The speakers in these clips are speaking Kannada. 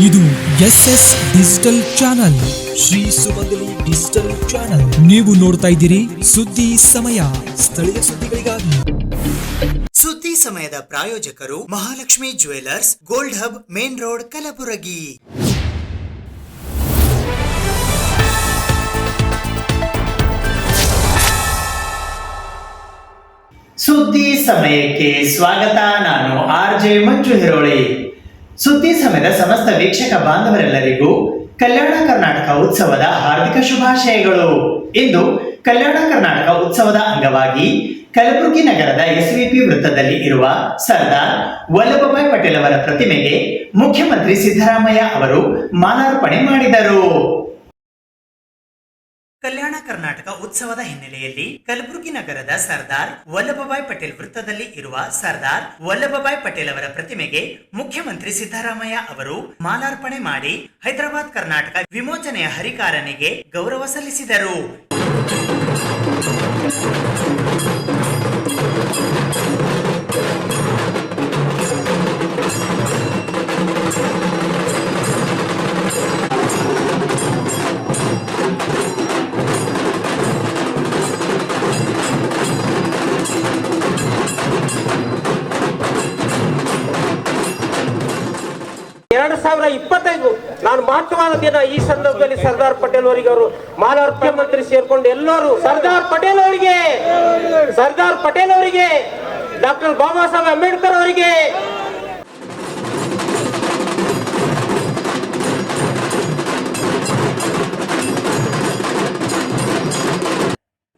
ಇದು SS ಡಿಜಿಟಲ್ ಚಾನಲ್, ಶ್ರೀ ಸುಮಂಗಲಿ ಡಿಜಿಟಲ್ ಚಾನಲ್. ನೀವು ನೋಡ್ತಾ ಇದ್ದೀರಿ ಸುದ್ದಿ ಸಮಯ, ಸ್ಥಳೀಯ ಸುದ್ದಿಗಳಿಗಾಗಿ. ಸುದ್ದಿ ಸಮಯದ ಪ್ರಾಯೋಜಕರು Mahalakshmi jewellers, gold hub, main road, Kalaburagi. ಸುದ್ದಿ ಸಮಯಕ್ಕೆ ಸ್ವಾಗತ. ನಾನು RJ ಮಂಜು ಹಿರೋಳಿ. ಸುದ್ದಿ ಸಮಯದ ಸಮಸ್ತ ವೀಕ್ಷಕ ಬಾಂಧವರೆಲ್ಲರಿಗೂ ಕಲ್ಯಾಣ ಕರ್ನಾಟಕ ಉತ್ಸವದ ಹಾರ್ದಿಕ ಶುಭಾಶಯಗಳು. ಇಂದು ಕಲ್ಯಾಣ ಕರ್ನಾಟಕ ಉತ್ಸವದ ಅಂಗವಾಗಿ ಕಲಬುರಗಿ ನಗರದ SVP ವೃತ್ತದಲ್ಲಿ ಇರುವ ಸರ್ದಾರ್ ವಲ್ಲಭಭಾಯಿ ಪಟೇಲ್ ಅವರ ಪ್ರತಿಮೆಗೆ ಮುಖ್ಯಮಂತ್ರಿ ಸಿದ್ದರಾಮಯ್ಯ ಅವರು ಮಾಲಾರ್ಪಣೆ ಮಾಡಿದರು. ಕಲ್ಯಾಣ ಕರ್ನಾಟಕ ಉತ್ಸವದ ಹಿನ್ನೆಲೆಯಲ್ಲಿ ಕಲಬುರಗಿ ನಗರದ ಸರ್ದಾರ್ ವಲ್ಲಭಭಾಯಿ ಪಟೇಲ್ ವೃತ್ತದಲ್ಲಿ ಇರುವ ಸರ್ದಾರ್ ವಲ್ಲಭಭಾಯಿ ಪಟೇಲ್ ಅವರ ಪ್ರತಿಮೆಗೆ ಮುಖ್ಯಮಂತ್ರಿ ಸಿದ್ದರಾಮಯ್ಯ ಅವರು ಮಾಲಾರ್ಪಣೆ ಮಾಡಿ ಹೈದರಾಬಾದ್ ಕರ್ನಾಟಕ ವಿಮೋಚನೆಯ ಹರಿಕಾರನಿಗೆ ಗೌರವ ಸಲ್ಲಿಸಿದರು. ನಾನು ಮಹತ್ವವಾದ ದಿನ. ಈ ಸಂದರ್ಭದಲ್ಲಿ ಸರ್ದಾರ್ ಪಟೇಲ್ ಅವರಿಗೆ ಅವರು ಮಾಲಾರ್ಪಣೆ ಮಂತ್ರಿ ಸೇರ್ಕೊಂಡು ಎಲ್ಲರೂ ಸರ್ದಾರ್ ಪಟೇಲ್ ಅವರಿಗೆ ಡಾಕ್ಟರ್ ಬಾಬಾ ಸಾಹೇಬ್ ಅಂಬೇಡ್ಕರ್ ಅವರಿಗೆ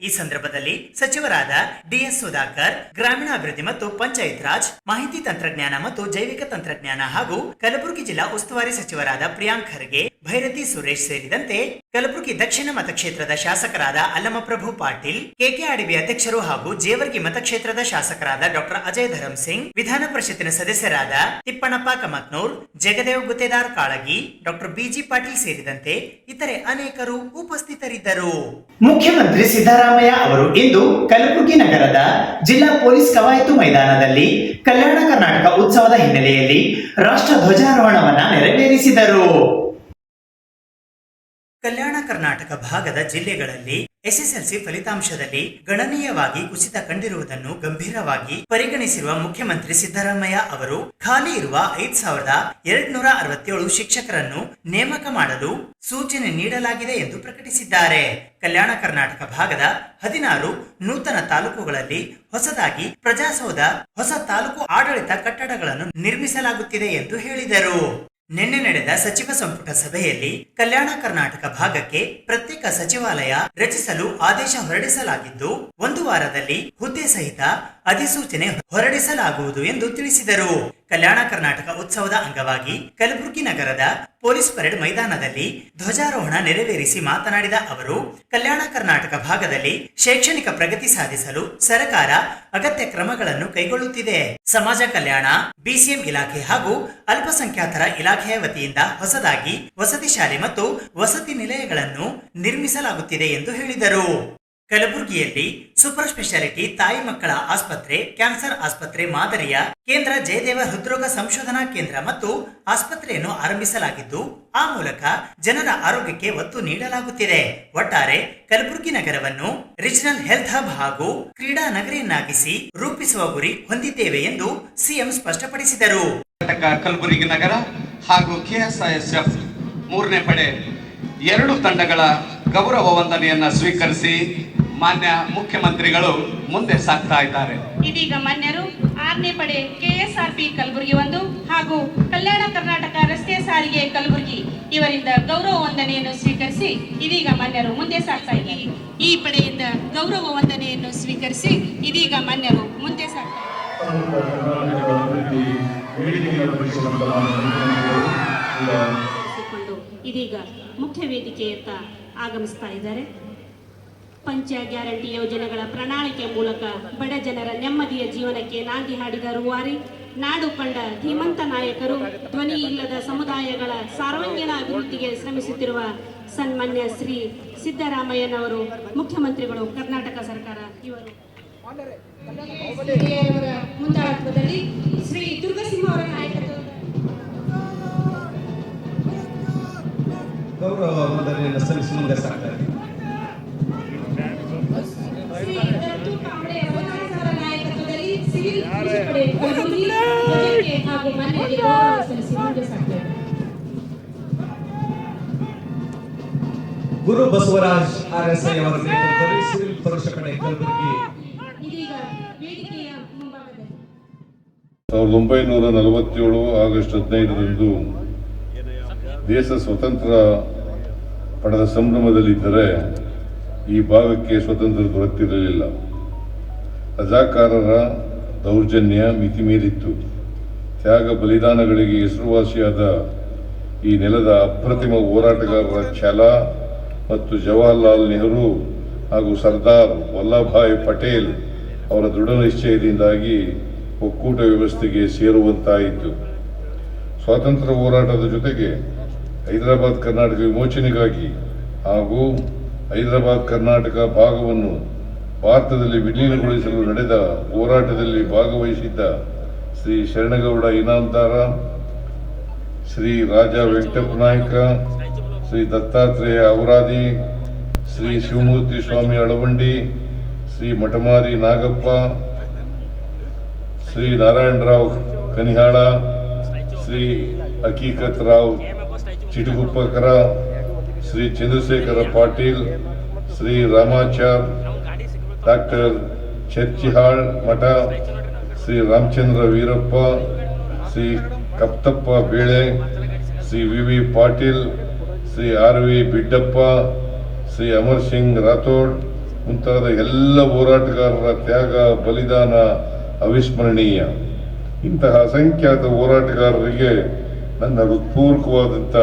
ಈ ಸಂದರ್ಭದಲ್ಲಿ ಸಚಿವರಾದ DS ಸುಧಾಕರ್, ಗ್ರಾಮೀಣಾಭಿವೃದ್ಧಿ ಮತ್ತು ಪಂಚಾಯತ್ ರಾಜ್, ಮಾಹಿತಿ ತಂತ್ರಜ್ಞಾನ ಮತ್ತು ಜೈವಿಕ ತಂತ್ರಜ್ಞಾನ ಹಾಗೂ ಕಲಬುರಗಿ ಜಿಲ್ಲಾ ಉಸ್ತುವಾರಿ ಸಚಿವರಾದ ಪ್ರಿಯಾಂಕ್ ಖರ್ಗೆ, ಭೈರತಿ ಸುರೇಶ್ ಸೇರಿದಂತೆ ಕಲಬುರಗಿ ದಕ್ಷಿಣ ಮತಕ್ಷೇತ್ರದ ಶಾಸಕರಾದ ಅಲ್ಲಮಪ್ರಭು ಪಾಟೀಲ್, KKRDB ಅಧ್ಯಕ್ಷರು ಹಾಗೂ ಜೇವರ್ಗಿ ಮತಕ್ಷೇತ್ರದ ಶಾಸಕರಾದ ಡಾಕ್ಟರ್ ಅಜಯ್ ಧರಮ್ ಸಿಂಗ್, ವಿಧಾನ ಪರಿಷತ್ತಿನ ಸದಸ್ಯರಾದ ತಿಪ್ಪಣಪ್ಪ ಕಮಕ್ನೂರ್, ಜಗದೇವ್ ಗುತ್ತೇದಾರ್ ಕಾಳಗಿ, ಡಾಕ್ಟರ್ BG ಪಾಟೀಲ್ ಸೇರಿದಂತೆ ಇತರೆ ಅನೇಕರು ಉಪಸ್ಥಿತರಿದ್ದರು. ಮುಖ್ಯಮಂತ್ರಿ ಸಿದ್ದರಾಮಯ್ಯ ಅವರು ಇಂದು ಕಲಬುರಗಿ ನಗರದ ಜಿಲ್ಲಾ ಪೊಲೀಸ್ ಕವಾಯತು ಮೈದಾನದಲ್ಲಿ ಕಲ್ಯಾಣ ಕರ್ನಾಟಕ ಉತ್ಸವದ ಹಿನ್ನೆಲೆಯಲ್ಲಿ ರಾಷ್ಟ್ರ ಧ್ವಜಾರೋಹಣವನ್ನ ನೆರವೇರಿಸಿದರು. ಕಲ್ಯಾಣ ಕರ್ನಾಟಕ ಭಾಗದ ಜಿಲ್ಲೆಗಳಲ್ಲಿ SSLC ಫಲಿತಾಂಶದಲ್ಲಿ ಗಣನೀಯವಾಗಿ ಕುಸಿತ ಕಂಡಿರುವುದನ್ನು ಗಂಭೀರವಾಗಿ ಪರಿಗಣಿಸಿರುವ ಮುಖ್ಯಮಂತ್ರಿ ಸಿದ್ದರಾಮಯ್ಯ ಅವರು ಖಾಲಿ ಇರುವ 5267 ಶಿಕ್ಷಕರನ್ನು ನೇಮಕ ಮಾಡಲು ಸೂಚನೆ ನೀಡಲಾಗಿದೆ ಎಂದು ಪ್ರಕಟಿಸಿದ್ದಾರೆ. ಕಲ್ಯಾಣ ಕರ್ನಾಟಕ ಭಾಗದ 16 ನೂತನ ತಾಲೂಕುಗಳಲ್ಲಿ ಹೊಸದಾಗಿ ಪ್ರಜಾಸೌಧ, ಹೊಸ ತಾಲೂಕು ಆಡಳಿತ ಕಟ್ಟಡಗಳನ್ನು ನಿರ್ಮಿಸಲಾಗುತ್ತಿದೆ ಎಂದು ಹೇಳಿದರು. ನಿನ್ನೆ ನಡೆದ ಸಚಿವ ಸಂಪುಟ ಸಭೆಯಲ್ಲಿ ಕಲ್ಯಾಣ ಕರ್ನಾಟಕ ಭಾಗಕ್ಕೆ ಪ್ರತ್ಯೇಕ ಸಚಿವಾಲಯ ರಚಿಸಲು ಆದೇಶ ಹೊರಡಿಸಲಾಗಿದ್ದು 1 ವಾರದಲ್ಲಿ ಹುದ್ದೆ ಸಹಿತ ಅಧಿಸೂಚನೆ ಹೊರಡಿಸಲಾಗುವುದು ಎಂದು ತಿಳಿಸಿದರು. ಕಲ್ಯಾಣ ಕರ್ನಾಟಕ ಉತ್ಸವದ ಅಂಗವಾಗಿ ಕಲಬುರಗಿ ನಗರದ ಪೊಲೀಸ್ ಪರೇಡ್ ಮೈದಾನದಲ್ಲಿ ಧ್ವಜಾರೋಹಣ ನೆರವೇರಿಸಿ ಮಾತನಾಡಿದ ಅವರು, ಕಲ್ಯಾಣ ಕರ್ನಾಟಕ ಭಾಗದಲ್ಲಿ ಶೈಕ್ಷಣಿಕ ಪ್ರಗತಿ ಸಾಧಿಸಲು ಸರ್ಕಾರ ಅಗತ್ಯ ಕ್ರಮಗಳನ್ನು ಕೈಗೊಳ್ಳುತ್ತಿದೆ. ಸಮಾಜ ಕಲ್ಯಾಣ, BCM ಇಲಾಖೆ ಹಾಗೂ ಅಲ್ಪಸಂಖ್ಯಾತರ ಇಲಾಖೆಯ ವತಿಯಿಂದ ಹೊಸದಾಗಿ ವಸತಿ ಶಾಲೆ ಮತ್ತು ವಸತಿ ನಿಲಯಗಳನ್ನು ನಿರ್ಮಿಸಲಾಗುತ್ತಿದೆ ಎಂದು ಹೇಳಿದರು. ಕಲಬುರಗಿಯಲ್ಲಿ ಸೂಪರ್ ಸ್ಪೆಷಾಲಿಟಿ ತಾಯಿ ಮಕ್ಕಳ ಆಸ್ಪತ್ರೆ, ಕ್ಯಾನ್ಸರ್ ಆಸ್ಪತ್ರೆ ಮಾದರಿಯ ಕೇಂದ್ರ, ಜಯದೇವ ಹೃದ್ರೋಗ ಸಂಶೋಧನಾ ಕೇಂದ್ರ ಮತ್ತು ಆಸ್ಪತ್ರೆಯನ್ನು ಆರಂಭಿಸಲಾಗಿದ್ದು, ಆ ಮೂಲಕ ಜನರ ಆರೋಗ್ಯಕ್ಕೆ ಒತ್ತು ನೀಡಲಾಗುತ್ತಿದೆ. ಒಟ್ಟಾರೆ ಕಲಬುರಗಿ ನಗರವನ್ನು ರೀಜನಲ್ ಹೆಲ್ತ್ ಹಬ್ ಹಾಗೂ ಕ್ರೀಡಾ ನಗರಿಯನ್ನಾಗಿಸಿ ರೂಪಿಸುವ ಗುರಿ ಹೊಂದಿದ್ದೇವೆ ಎಂದು CM ಸ್ಪಷ್ಟಪಡಿಸಿದರು. ಕಲಬುರಗಿ ನಗರ ಹಾಗೂ KSISF 3ನೇ ಪಡೆ 2 ತಂಡಗಳ ಗೌರವ ವಂದನೆಯನ್ನ ಸ್ವೀಕರಿಸಿ ಮಾನ್ಯ ಮುಖ್ಯಮಂತ್ರಿಗಳು ಮುಂದೆ ಸಾಗ್ತಾ ಇದ್ದಾರೆ. ಇದೀಗ ಮಾನ್ಯರು 6ನೇ ಪಡೆ KSRP ಕಲಬುರಗಿ 1 ಹಾಗೂ ಕಲ್ಯಾಣ ಕರ್ನಾಟಕ ರಸ್ತೆ ಸಾರಿಗೆ ಕಲಬುರಗಿ ಇವರಿಂದ ಗೌರವ ವಂದನೆಯನ್ನು ಸ್ವೀಕರಿಸಿ ಇದೀಗ ಮಾನ್ಯರು ಮುಂದೆ ಸಾಗ್ತಾ ಇದ್ದಾರೆ. ಈ ಪಡೆಯಿಂದ ಗೌರವ ವಂದನೆಯನ್ನು ಸ್ವೀಕರಿಸಿ ಇದೀಗ ಮಾನ್ಯರು ಮುಂದೆ ಸಾಗ್ತಾ ಇದೀಗ ಮುಖ್ಯ ವೇದಿಕೆಯತ್ತ ಆಗಮಿಸ್ತಾ ಇದ್ದಾರೆ. ಪಂಚ ಗ್ಯಾರಂಟಿ ಯೋಜನೆಗಳ ಪ್ರಣಾಳಿಕೆ ಮೂಲಕ ಬಡ ಜನರ ನೆಮ್ಮದಿಯ ಜೀವನಕ್ಕೆ ನಾಂದಿ ಹಾಡಿದ ರೂವಾರಿ, ನಾಡು ಕಂಡ ಧೀಮಂತ ನಾಯಕರು, ಧ್ವನಿ ಇಲ್ಲದ ಸಮುದಾಯಗಳ ಸರ್ವಾಂಗೀಣ ಅಭಿವೃದ್ಧಿಗೆ ಶ್ರಮಿಸುತ್ತಿರುವ ಸನ್ಮಾನ್ಯ ಶ್ರೀ ಸಿದ್ದರಾಮಯ್ಯನವರು ಮುಖ್ಯಮಂತ್ರಿಗಳು, ಕರ್ನಾಟಕ ಸರ್ಕಾರ ಇವರು ಮುಂದಾಳತ್ವದಲ್ಲಿ ಶ್ರೀ ದುರ್ಗಸಿಂಹ ಅವರ ನಾಯಕತ್ವ ಗೌರವ ವಂದನೆಯನ್ನು ಸಲ್ಲಿಸಿ ಮುಂದೆ ಸಾಕ್ತಾರೆ. ಶ್ರೀ ದತ್ತು ಕಾಂಬ್ಳೆ ಅವರ ನಾಯಕತ್ವದಲ್ಲಿ ಸಿವಿಲ್ ಕೃಷಿ ಪಡೆ ಕಲಬುರಗಿ ಧ್ವಜಕ್ಕೆ ಹಾಗೂ ಮಾನ್ಯರಿಗೆ ಗೌರವ ಸಲ್ಲಿಸಿ ಮುಂದೆ ಸಾಕ್ತಾರೆ. ಗುರು ಬಸವರಾಜ್ RSI ಅವರ ನೇತೃತ್ವದಲ್ಲಿ ಸಿವಿಲ್ ಪುರುಷ ಪಡೆ ಕಲಬುರಗಿ ಇದೀಗ ವೇದಿಕೆಯ ಮುಂಭಾಗದಲ್ಲಿ 1947 ಆಗಸ್ಟ್ 15ರಂದು ದೇಶ ಸ್ವತಂತ್ರ ಪಡೆದ ಸಂಭ್ರಮದಲ್ಲಿದ್ದರೆ ಈ ಭಾಗಕ್ಕೆ ಸ್ವತಂತ್ರ ದೊರೆತಿರಲಿಲ್ಲ. ರಜಾಕಾರರ ದೌರ್ಜನ್ಯ ಮಿತಿಮೀರಿತ್ತು. ತ್ಯಾಗ ಬಲಿದಾನಗಳಿಗೆ ಹೆಸರುವಾಸಿಯಾದ ಈ ನೆಲದ ಅಪ್ರತಿಮ ಹೋರಾಟಗಾರರ ಛಲ ಮತ್ತು ಜವಾಹರ್ಲಾಲ್ ನೆಹರು ಹಾಗೂ ಸರ್ದಾರ್ ವಲ್ಲಭಭಾಯ್ ಪಟೇಲ್ ಅವರ ದೃಢ ನಿಶ್ಚಯದಿಂದಾಗಿ ಒಕ್ಕೂಟ ವ್ಯವಸ್ಥೆಗೆ ಸೇರುವಂತಾಯಿತು. ಸ್ವಾತಂತ್ರ್ಯ ಹೋರಾಟದ ಜೊತೆಗೆ ಹೈದರಾಬಾದ್ ಕರ್ನಾಟಕ ವಿಮೋಚನೆಗಾಗಿ ಹಾಗೂ ಹೈದರಾಬಾದ್ ಕರ್ನಾಟಕ ಭಾಗವನ್ನು ಭಾರತದಲ್ಲಿ ವಿಲೀನಗೊಳಿಸಲು ನಡೆದ ಹೋರಾಟದಲ್ಲಿ ಭಾಗವಹಿಸಿದ್ದ ಶ್ರೀ ಶರಣಗೌಡ ಇನಾಮದಾರ, ಶ್ರೀ ರಾಜ ವೆಂಕಟಪ್ಪ ನಾಯಕ, ಶ್ರೀ ದತ್ತಾತ್ರೇಯ ಔರಾದಿ, ಶ್ರೀ ಶಿವಮೂರ್ತಿ ಸ್ವಾಮಿ ಅಳವಂಡಿ, ಶ್ರೀ ಮಠಮಾರಿ ನಾಗಪ್ಪ, ಶ್ರೀ ನಾರಾಯಣರಾವ್ ಕನಿಹಾಳ, ಶ್ರೀ ಹಕೀಕತ್ ರಾವ್ ಚಿಟಗುಪ್ಪಕರ, ಶ್ರೀ ಚಂದ್ರಶೇಖರ ಪಾಟೀಲ್, ಶ್ರೀ ರಾಮಾಚಾರ್, ಡಾಕ್ಟರ್ ಚರ್ಚಿಹಾಳ್ ಮಠ, ಶ್ರೀ ರಾಮಚಂದ್ರ ವೀರಪ್ಪ, ಶ್ರೀ ಕಪ್ತಪ್ಪ ಬೇಳೆ, ಶ್ರೀ ವಿ ಪಾಟೀಲ್, ಶ್ರೀ RV ಬಿಡ್ಡಪ್ಪ, ಶ್ರೀ ಅಮರ್ ಸಿಂಗ್ ರಾಥೋಡ್ ಮುಂತಾದ ಎಲ್ಲ ಹೋರಾಟಗಾರರ ತ್ಯಾಗ ಬಲಿದಾನ ಅವಿಸ್ಮರಣೀಯ. ಇಂತಹ ಅಸಂಖ್ಯಾತ ಹೋರಾಟಗಾರರಿಗೆ ನನ್ನ ಹೃತ್ಪೂರ್ವಕವಾದಂಥ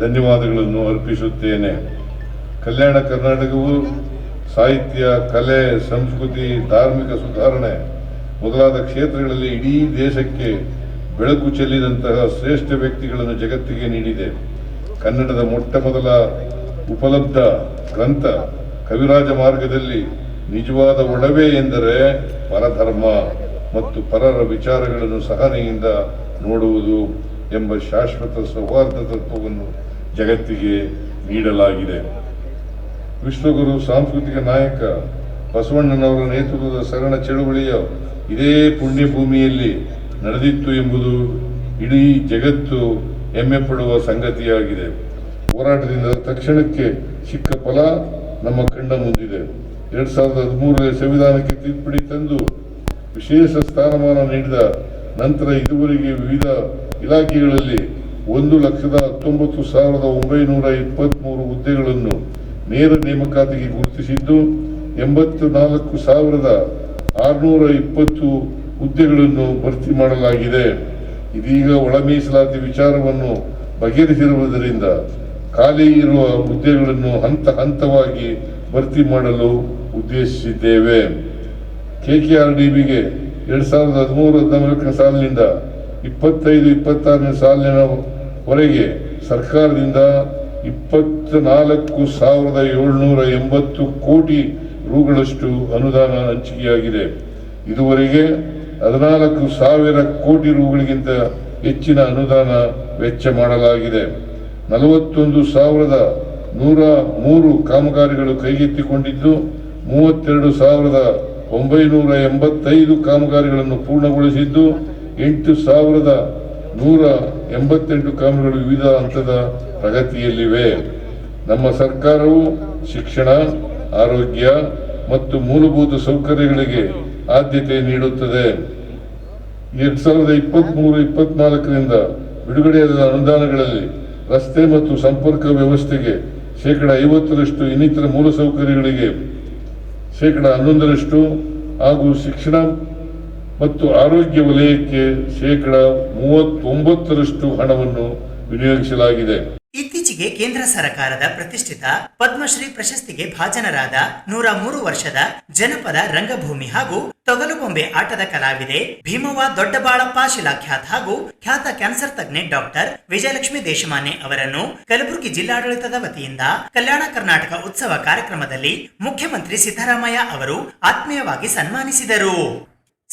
ಧನ್ಯವಾದಗಳನ್ನು ಅರ್ಪಿಸುತ್ತೇನೆ. ಕಲ್ಯಾಣ ಕರ್ನಾಟಕವು ಸಾಹಿತ್ಯ, ಕಲೆ, ಸಂಸ್ಕೃತಿ, ಧಾರ್ಮಿಕ ಸುಧಾರಣೆ ಮೊದಲಾದ ಕ್ಷೇತ್ರಗಳಲ್ಲಿ ಇಡೀ ದೇಶಕ್ಕೆ ಬೆಳಕು ಚೆಲ್ಲಿದಂತಹ ಶ್ರೇಷ್ಠ ವ್ಯಕ್ತಿಗಳನ್ನು ಜಗತ್ತಿಗೆ ನೀಡಿದೆ. ಕನ್ನಡದ ಮೊಟ್ಟ ಮೊದಲ ಉಪಲಬ್ಧ ಗ್ರಂಥ ಕವಿರಾಜ ಮಾರ್ಗದಲ್ಲಿ ನಿಜವಾದ ಒಡವೆ ಎಂದರೆ ಪರಧರ್ಮ ಮತ್ತು ಪರರ ವಿಚಾರಗಳನ್ನು ಸಹನೆಯಿಂದ ನೋಡುವುದು ಎಂಬ ಶಾಶ್ವತ ಸೌಹಾರ್ದ ತತ್ವವನ್ನು ಜಗತ್ತಿಗೆ ನೀಡಲಾಗಿದೆ. ವಿಶ್ವಗುರು ಸಾಂಸ್ಕೃತಿಕ ನಾಯಕ ಬಸವಣ್ಣನವರ ನೇತೃತ್ವದ ಶರಣ ಚಳುವಳಿಯ ಇದೇ ಪುಣ್ಯಭೂಮಿಯಲ್ಲಿ ನಡೆದಿತ್ತು ಎಂಬುದು ಇಡೀ ಜಗತ್ತು ಹೆಮ್ಮೆ ಪಡುವ ಸಂಗತಿಯಾಗಿದೆ. ಹೋರಾಟದಿಂದ ತಕ್ಷಣಕ್ಕೆ ಸಿಕ್ಕ ಫಲ ನಮ್ಮ ಕಣ್ಣ ಮುಂದಿದೆ. 2013 ಸಂವಿಧಾನಕ್ಕೆ ತಿದ್ದುಪಡಿ ತಂದು ವಿಶೇಷ ಸ್ಥಾನಮಾನ ನೀಡಿದ ನಂತರ ಇದುವರೆಗೆ ವಿವಿಧ ಇಲಾಖೆಗಳಲ್ಲಿ 1,19,923 ಹುದ್ದೆಗಳನ್ನು ನೇರ ನೇಮಕಾತಿಗೆ ಗುರುತಿಸಿದ್ದು 84,620 ಹುದ್ದೆಗಳನ್ನು ಭರ್ತಿ ಮಾಡಲಾಗಿದೆ. ಇದೀಗ ಒಳ ಮೀಸಲಾತಿ ವಿಚಾರವನ್ನು ಬಗೆಹರಿಸಿರುವುದರಿಂದ ಖಾಲಿ ಇರುವ ಹುದ್ದೆಗಳನ್ನು ಹಂತ ಹಂತವಾಗಿ ಭರ್ತಿ ಮಾಡಲು ಉದ್ದೇಶಿಸಿದ್ದೇವೆ. KKRDBಗೆ 2013-14 ಸಾಲಿನಿಂದ 25-26 ಸಾಲಿನವರೆಗೆ ಸರ್ಕಾರದಿಂದ 24,780 ಕೋಟಿ ರುಗಳಷ್ಟು ಅನುದಾನ ಹಂಚಿಕೆಯಾಗಿದೆ. ಇದುವರೆಗೆ 14,000 ಕೋಟಿ ರುಗಳಿಗಿಂತ ಹೆಚ್ಚಿನ ಅನುದಾನ ವೆಚ್ಚ ಮಾಡಲಾಗಿದೆ. 41,103 ಕಾಮಗಾರಿಗಳು ಕೈಗೆತ್ತಿಕೊಂಡಿದ್ದು 32,985 ಕಾಮಗಾರಿಗಳನ್ನು ಪೂರ್ಣಗೊಳಿಸಿದ್ದು 8,188 ಕಾಮಗಾರಿಗಳು ವಿವಿಧ ಹಂತದ ಪ್ರಗತಿಯಲ್ಲಿವೆ. ನಮ್ಮ ಸರ್ಕಾರವು ಶಿಕ್ಷಣ, ಆರೋಗ್ಯ ಮತ್ತು ಮೂಲಭೂತ ಸೌಕರ್ಯಗಳಿಗೆ ಆದ್ಯತೆ ನೀಡುತ್ತದೆ. 2023-24ರಿಂದ ಬಿಡುಗಡೆಯಾದ ಅನುದಾನಗಳಲ್ಲಿ ರಸ್ತೆ ಮತ್ತು ಸಂಪರ್ಕ ವ್ಯವಸ್ಥೆಗೆ 50% ಇನ್ನಿತರ ಮೂಲಸೌಕರ್ಯಗಳಿಗೆ 11% ಹಾಗೂ ಶಿಕ್ಷಣ ಮತ್ತು ಆರೋಗ್ಯ ವಲಯಕ್ಕೆ 39% ಹಣವನ್ನು ವಿನಿಯೋಗಿಸಲಾಗಿದೆ. ಇತ್ತೀಚೆಗೆ ಕೇಂದ್ರ ಸರ್ಕಾರದ ಪ್ರತಿಷ್ಠಿತ ಪದ್ಮಶ್ರೀ ಪ್ರಶಸ್ತಿಗೆ ಭಾಜನರಾದ 103 ವರ್ಷದ ಜನಪದ ರಂಗಭೂಮಿ ಹಾಗೂ ತೊಗಲುಗೊಂಬೆ ಆಟದ ಕಲಾವಿದೆ ಭೀಮವ್ವ ದೊಡ್ಡಬಾಳಪ್ಪ ಶಿಲಾಖ್ಯಾತ್ ಹಾಗೂ ಖ್ಯಾತ ಕ್ಯಾನ್ಸರ್ ತಜ್ಞೆ ಡಾಕ್ಟರ್ ವಿಜಯಲಕ್ಷ್ಮಿ ದೇಶಮಾನೆ ಅವರನ್ನು ಕಲಬುರಗಿ ಜಿಲ್ಲಾಡಳಿತದ ವತಿಯಿಂದ ಕಲ್ಯಾಣ ಕರ್ನಾಟಕ ಉತ್ಸವ ಕಾರ್ಯಕ್ರಮದಲ್ಲಿ ಮುಖ್ಯಮಂತ್ರಿ ಸಿದ್ದರಾಮಯ್ಯ ಅವರು ಆತ್ಮೀಯವಾಗಿ ಸನ್ಮಾನಿಸಿದರು.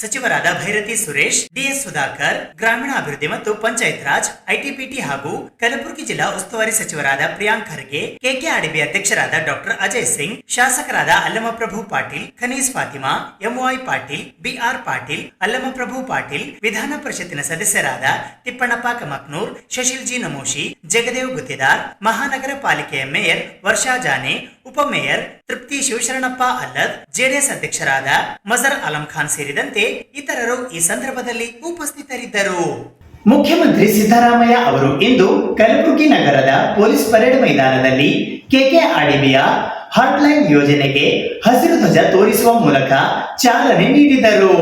ಸಚಿವರಾದ ಭೈರತಿ ಸುರೇಶ್, ಡಿಎಸ್ ಸುಧಾಕರ್, ಗ್ರಾಮೀಣಾಭಿವೃದ್ಧಿ ಮತ್ತು ಪಂಚಾಯತ್ ರಾಜ್, ಐಟಿಬಿಟಿ ಹಾಗೂ ಕಲಬುರಗಿ ಜಿಲ್ಲಾ ಉಸ್ತುವಾರಿ ಸಚಿವರಾದ ಪ್ರಿಯಾಂಕ್ ಖರ್ಗೆ, ಕೆಕೆಆರ್ಡಿಬಿ ಅಧ್ಯಕ್ಷರಾದ ಡಾಕ್ಟರ್ ಅಜಯ್ ಸಿಂಗ್, ಶಾಸಕರಾದ ಅಲ್ಲಮಪ್ರಭು ಪಾಟೀಲ್, ಖನೀಸ್ ಫಾತಿಮಾ, ಎಂವೈ ಪಾಟೀಲ್, ಬಿಆರ್ ಪಾಟೀಲ್, ಅಲ್ಲಮಪ್ರಭು ಪಾಟೀಲ್, ವಿಧಾನ ಪರಿಷತ್ತಿನ ಸದಸ್ಯರಾದ ತಿಪ್ಪಣ್ಣಪ್ಪ ಕಮಕ್ನೂರ್, ಶಶಿಲ್ ಜಿ ನಮೋಶಿ, ಜಗದೇವ್ ಗುತ್ತಿದಾರ್, ಮಹಾನಗರ ಪಾಲಿಕೆಯ ಮೇಯರ್ ವರ್ಷಾ ಜಾನೆ, ಉಪಮೇಯರ್ ತೃಪ್ತಿ ಶಿವಶರಣಪ್ಪ ಅಲ್ಲದ್, ಜೆಡಿಎಸ್ ಅಧ್ಯಕ್ಷರಾದ ಮಜರ್ ಆಲಂ ಖಾನ್ ಸೇರಿದಂತೆ ಇತರರು ಈ ಸಂದರ್ಭದಲ್ಲಿ ಉಪಸ್ಥಿತರಿದ್ದರು. ಮುಖ್ಯಮಂತ್ರಿ ಸಿದ್ದರಾಮಯ್ಯ ಅವರು ಇಂದು ಕಲಬುರಗಿ ನಗರದ ಪೊಲೀಸ್ ಪರೇಡ್ ಮೈದಾನದಲ್ಲಿ ಕೆಕೆಆರ್ಡಿಬಿಯ ಹಾಟ್ಲೈನ್ ಯೋಜನೆಗೆ ಹಸಿರು ಧ್ವಜ ತೋರಿಸುವ ಮೂಲಕ ಚಾಲನೆ ನೀಡಿದರು.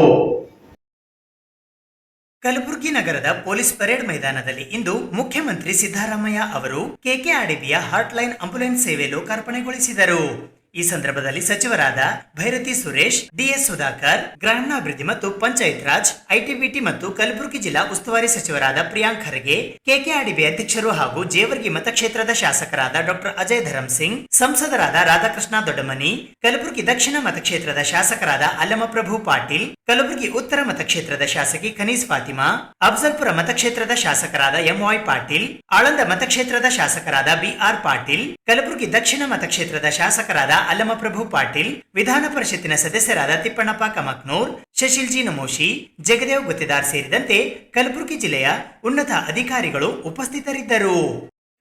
ಕಲಬುರಗಿ ನಗರದ ಪೊಲೀಸ್ ಪರೇಡ್ ಮೈದಾನದಲ್ಲಿ ಇಂದು ಮುಖ್ಯಮಂತ್ರಿ ಸಿದ್ದರಾಮಯ್ಯ ಅವರು ಕೆಕೆಆರ್ಡಿಬಿಯ ಹಾಟ್ಲೈನ್ ಆಂಬ್ಯುಲೆನ್ಸ್ ಸೇವೆ ಲೋಕಾರ್ಪಣೆಗೊಳಿಸಿದರು. ಈ ಸಂದರ್ಭದಲ್ಲಿ ಸಚಿವರಾದ ಭೈರತಿ ಸುರೇಶ್, ಡಿಎಸ್ ಸುಧಾಕರ್, ಗ್ರಾಮೀಣಾಭಿವೃದ್ಧಿ ಮತ್ತು ಪಂಚಾಯತ್ ರಾಜ್, ಐಟಿಬಿಟಿ ಮತ್ತು ಕಲಬುರಗಿ ಜಿಲ್ಲಾ ಉಸ್ತುವಾರಿ ಸಚಿವರಾದ ಪ್ರಿಯಾಂಕ್ ಖರ್ಗೆ, ಕೆಕೆಆರ್ಡಿಬಿ ಅಧ್ಯಕ್ಷರು ಹಾಗೂ ಜೇವರ್ಗಿ ಮತಕ್ಷೇತ್ರದ ಶಾಸಕರಾದ ಡಾಕ್ಟರ್ ಅಜಯ್ ಧರಂ ಸಿಂಗ್, ಸಂಸದರಾದ ರಾಧಾಕೃಷ್ಣ ದೊಡ್ಡಮನಿ, ಕಲಬುರಗಿ ದಕ್ಷಿಣ ಮತಕ್ಷೇತ್ರದ ಶಾಸಕರಾದ ಅಲ್ಲಮಪ್ರಭು ಪಾಟೀಲ್, ಕಲಬುರಗಿ ಉತ್ತರ ಮತಕ್ಷೇತ್ರದ ಶಾಸಕಿ ಖನೀಸ್ ಫಾತಿಮಾ, ಅಫಜಲ್ಪುರ ಮತಕ್ಷೇತ್ರದ ಶಾಸಕರಾದ ಎಂವೈ ಪಾಟೀಲ್, ಆಳಂದ ಮತಕ್ಷೇತ್ರದ ಶಾಸಕರಾದ ಬಿಆರ್ ಪಾಟೀಲ್, ಕಲಬುರಗಿ ದಕ್ಷಿಣ ಮತಕ್ಷೇತ್ರದ ಶಾಸಕರಾದ ಅಲ್ಲಮಪ್ರಭು ಪಾಟೀಲ್, ವಿಧಾನ ಪರಿಷತ್ತಿನ ಸದಸ್ಯರಾದ ತಿಪ್ಪಣ್ಣಪ್ಪ ಕಮಕ್ನೂರ್, ಶಶಿಲ್ ಜಿ ನಮೋಶಿ, ಜಗದೇವ್ ಗುತ್ತಿದಾರ್ ಸೇರಿದಂತೆ ಕಲಬುರಗಿ ಜಿಲ್ಲೆಯ ಉನ್ನತ ಅಧಿಕಾರಿಗಳು ಉಪಸ್ಥಿತರಿದ್ದರು.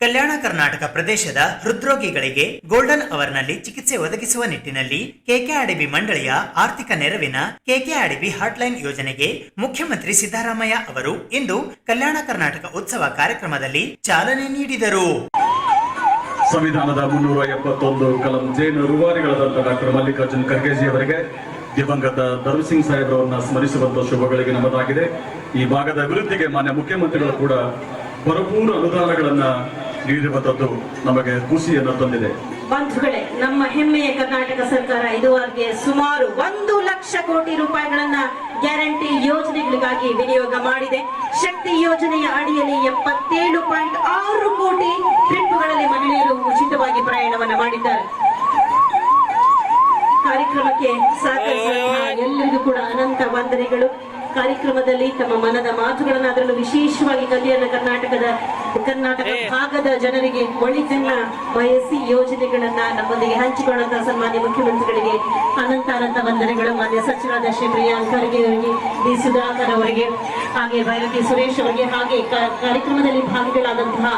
ಕಲ್ಯಾಣ ಕರ್ನಾಟಕ ಪ್ರದೇಶದ ಹೃದ್ರೋಗಿಗಳಿಗೆ ಗೋಲ್ಡನ್ ಅವರ್ನಲ್ಲಿ ಚಿಕಿತ್ಸೆ ಒದಗಿಸುವ ನಿಟ್ಟಿನಲ್ಲಿ ಕೆಕೆಆರ್ಡಿಬಿ ಮಂಡಳಿಯ ಆರ್ಥಿಕ ನೆರವಿನ ಕೆಕೆಆರ್ಡಿಬಿ ಹಾಟ್ಲೈನ್ ಯೋಜನೆಗೆ ಮುಖ್ಯಮಂತ್ರಿ ಸಿದ್ದರಾಮಯ್ಯ ಅವರು ಇಂದು ಕಲ್ಯಾಣ ಕರ್ನಾಟಕ ಉತ್ಸವ ಕಾರ್ಯಕ್ರಮದಲ್ಲಿ ಚಾಲನೆ ನೀಡಿದರು. ಸಂವಿಧಾನದ 371 ಕಲಂ ಜೈನ ರೂವಾರಿಗಳಾದಂತಹ ಡಾಕ್ಟರ್ ಮಲ್ಲಿಕಾರ್ಜುನ್ ಖರ್ಗೆಜಿ ಅವರಿಗೆ ದಿವಂಗತ ಧರ್ಮಸಿಂಗ್ ಸಾಹೇಬ್ರವರನ್ನ ಸ್ಮರಿಸುವಂತ ಶುಭಗಳಿಗೆ ನಮ್ಮದಾಗಿದೆ. ಈ ಭಾಗದ ಅಭಿವೃದ್ಧಿಗೆ ಮಾನ್ಯ ಮುಖ್ಯಮಂತ್ರಿಗಳು ಕೂಡ ಭರಪೂರ ಅನುದಾನಗಳನ್ನ ನೀಡಿರುವಂತದ್ದು ನಮಗೆ ಖುಷಿಯನ್ನು ತಂದಿದೆ. ಬಂಧುಗಳೇ, ನಮ್ಮ ಹೆಮ್ಮೆಯ ಕರ್ನಾಟಕ ಸರ್ಕಾರ ಇದುವರೆಗೆ ಸುಮಾರು 1 ಲಕ್ಷ ಕೋಟಿ ರೂಪಾಯಿಗಳನ್ನ ಗ್ಯಾರಂಟಿ ಯೋಜನೆಗಳಿಗಾಗಿ ವಿನಿಯೋಗ ಮಾಡಿದೆ. ಶಕ್ತಿ ಯೋಜನೆಯ ಅಡಿಯಲ್ಲಿ 77.6 ಕೋಟಿ ಟ್ರಿಪ್ಗಳಲ್ಲಿ ಮಹಿಳೆಯರು ಉಚಿತವಾಗಿ ಪ್ರಯಾಣವನ್ನ ಮಾಡಿದ್ದಾರೆ. ಕಾರ್ಯಕ್ರಮಕ್ಕೆ ಸಹಕರಿಸಿದ ಎಲ್ಲರಿಗೂ ಕೂಡ ಅನಂತ ವಂದನೆಗಳು. ಕಾರ್ಯಕ್ರಮದಲ್ಲಿ ತಮ್ಮ ಮನದ ಮಾತುಗಳನ್ನು, ಅದರಲ್ಲೂ ವಿಶೇಷವಾಗಿ ಕರ್ನಾಟಕ ಭಾಗದ ಜನರಿಗೆ ಒಳಿತನ್ನ ಬಯಸಿ ಯೋಜನೆಗಳನ್ನ ನಮ್ಮೊಂದಿಗೆ ಹಂಚಿಕೊಂಡಂತಹ ಸನ್ಮಾನ್ಯ ಮುಖ್ಯಮಂತ್ರಿಗಳಿಗೆ ಅನಂತ ವಂದನೆಗಳು. ಮಾನ್ಯ ಸಚಿವರಾದ ಶ್ರೀ ಪ್ರಿಯಾಂಕ್ ಖರ್ಗೆ ಅವರಿಗೆ, ಡಿ ಸುಧಾಕರ್ ಅವರಿಗೆ, ಹಾಗೆ ಭೈರತಿ ಸುರೇಶ್ ಅವರಿಗೆ, ಹಾಗೆ ಕಾರ್ಯಕ್ರಮದಲ್ಲಿ ಭಾಗಿಗಳಾದಂತಹ